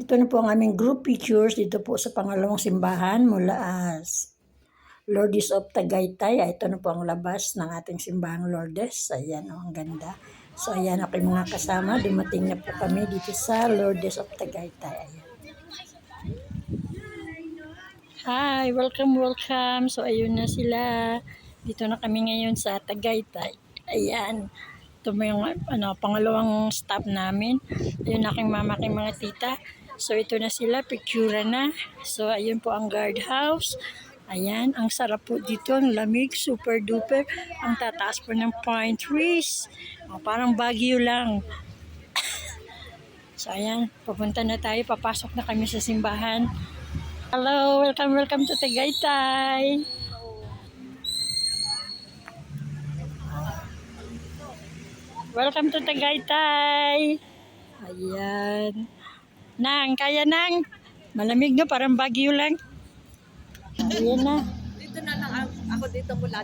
Ito na po ang aming group pictures dito po sa pangalawang simbahan mula Lourdes of Tagaytay. Ito na po ang labas ng ating simbahang Lourdes. Ayan, ang ganda. So, ayan ako yung mga kasama. Dumating na po kami dito sa Lourdes of Tagaytay. Ayan. Hi! Welcome! So, ayun na sila. Dito na kami ngayon sa Tagaytay. Ayan. Ito mo yung pangalawang stop namin. Ayun aking mama, aking mga tita. So, ito na sila. Picture na. So, ayun po ang guardhouse. Ayan. Ang sarap po dito. Ang lamig. Super duper. Ang tataas po ng pine trees. Parang Baguio lang. So, ayan. Papunta na tayo. Papasok na kami sa simbahan. Hello! Welcome to Tagaytay! Welcome to Tagaytay! Ayan. Nang, kaya nang? Malamig na, parang Baguio lang. Ayan na. Dito na lang ako dito mula.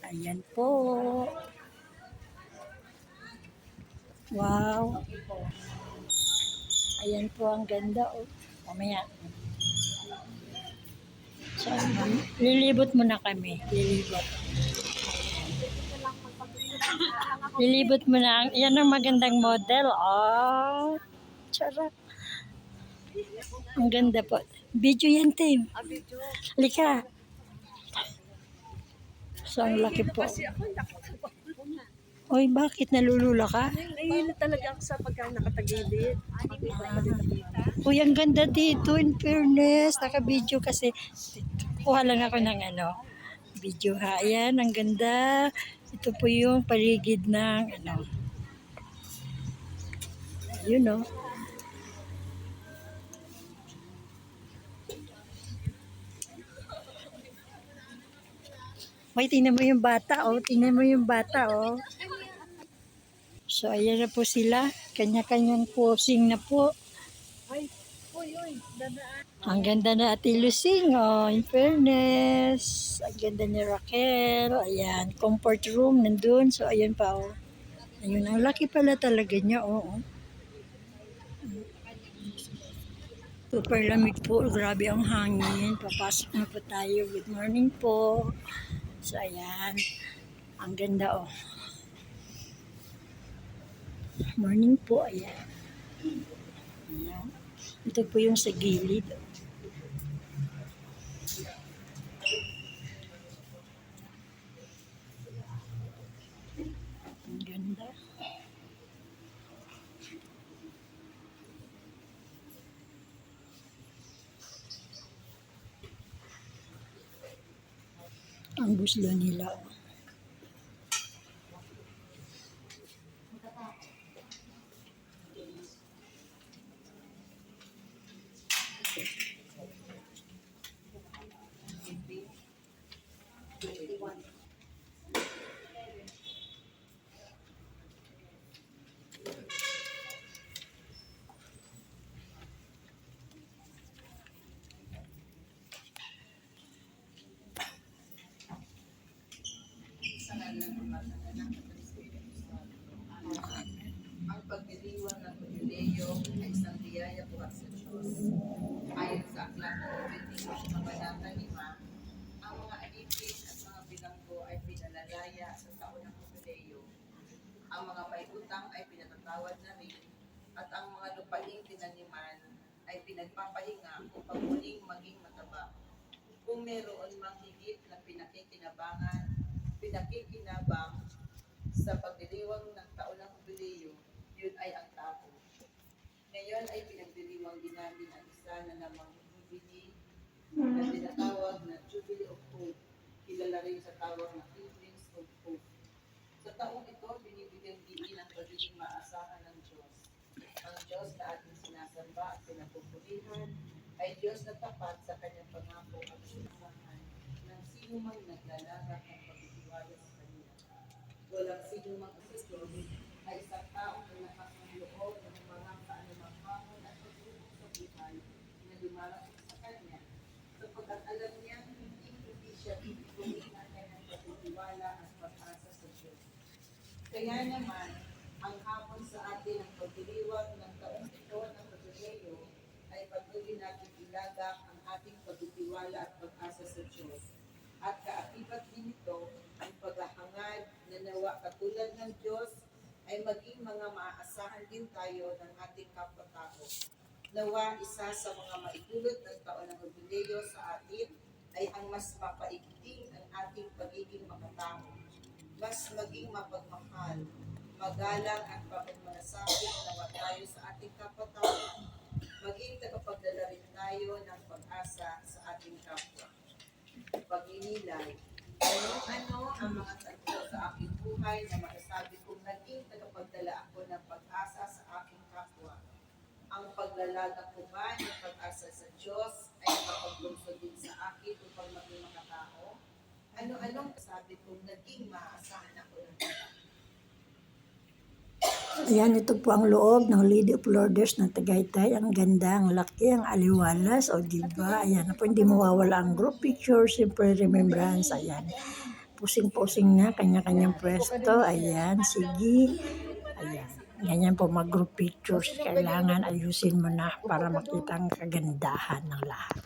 Ayan po. Wow. Ayan po, ang ganda. Oh. Mamaya. So, lilibot muna kami. Lilibot muna. Yan ang magandang model. Oh. Charot. Ang ganda po. Video yan, Tim. Video. Lika. So, ang laki po. Kasi ako Oy, bakit nalulula ka? nahihilo talaga ako sa pagka nakatagilid. Uy, ang ganda dito, in fairness. Naka-video kasi. Kuha lang ako ng video ha. Ayan, ang ganda. Ito po yung paligid ng Yun o. May tingnan mo yung bata oh. Tingnan mo yung bata oh. So, ayan na po sila. Kanya-kanyang posing na po. Ay, uy, dadaan. Ang ganda na Ate Lucing, oh, in fairness. Ang ganda ni Raquel. Ayan, comfort room nandun. So, ayan pa, oh. Ayun, ang laki pala talaga niya, oh. Super lamig po. Grabe ang hangin. Papasok na po tayo. Good morning po. So, ayan. Ang ganda, oh. Morning po, ayan. Ayan. Ito po yung sa gilid. Ang ganda. Ang buslo nila. Ang pagdiriwang ng Pagdileo ay isang biyaya buhat sa Diyos. Ayon sa aklat ng 28 kabanata 5, ang mga alipin at mga bilanggo ay pinalalaya sa taon ng Pagdileo. Ang mga may utang ay pinatatawad na rin, at ang mga lupaing tinaniman ay pinagpapahinga upang muling maging mataba. Kung meron mang higit na pinakikinabang sa pagdiriwang ng taon ng Jubileo, yun ay ang tapo. Ngayon ay pinagdiriwang din namin ang isa na namang Jubilee na tinatawag na Jubilee of Hope, kilala rin sa tawag na Evenings of Hope. Sa taong ito, binibigyang diin ang pagiging maasahan ng Diyos. Ang Diyos na ating sinasamba at pinagpupulihan ay Diyos na tapat sa kanyang pangako at sumahan ng sino mang naglalagak ng pagtitiwala sa Kanya. Walang sino mang asisyon ay isang taong may lakas ng loob na humarang sa anumang hamon at pagsubok sa buhay na dumarating sa Kanya, sapagkat alam niya hindi siya bibigyan ng kanyang pagtitiwala at pag-asa sa Diyos. Kaya naman, ang hapon sa atin ng pagdiriwang ng taong ito ng Pagdileo natin ilagak ang ating pagtitiwala at pag-asa sa Diyos. At kaakibat din ito ang paghahangad na nawa katulad ng Diyos ay maging mga maaasahan din tayo ng ating kapwa-tao. Nawa isa sa mga maidulot ng taon ng Jubileo sa atin ay ang mas mapaigting ang ating pagiging makatao, mas maging mapagmahal, magalang at pagmamalasakit nawa tayo sa ating kapwa-tao, maging tagapagdala rin tayo ng pag-asa sa ating kapwa. Pagninilay, ano ang mga tagpo sa aking buhay na masasabi kong naging tagapagdala ako ng pag-asa sa aking kapwa? Ang paglalagak ko ba ng pag-asa sa Diyos ay makapaglungsod din sa akin upang maging makatao? Ano-anong sabi kong naging maaasahan ako ng Diyos? Ayan, ito po ang loob ng Lady of Lourdes ng Tagaytay. Ang ganda, ang laki, ang aliwalas. O diba? Ayan na po, hindi mawawala ang group picture. Siyempre, remembrance. Ayan. Pusing-pusing na, kanya-kanyang pwesto. Ayan, sige. Ayan. Ganyan po mag-group pictures. Kailangan ayusin mo na para makita ang kagandahan ng lahat.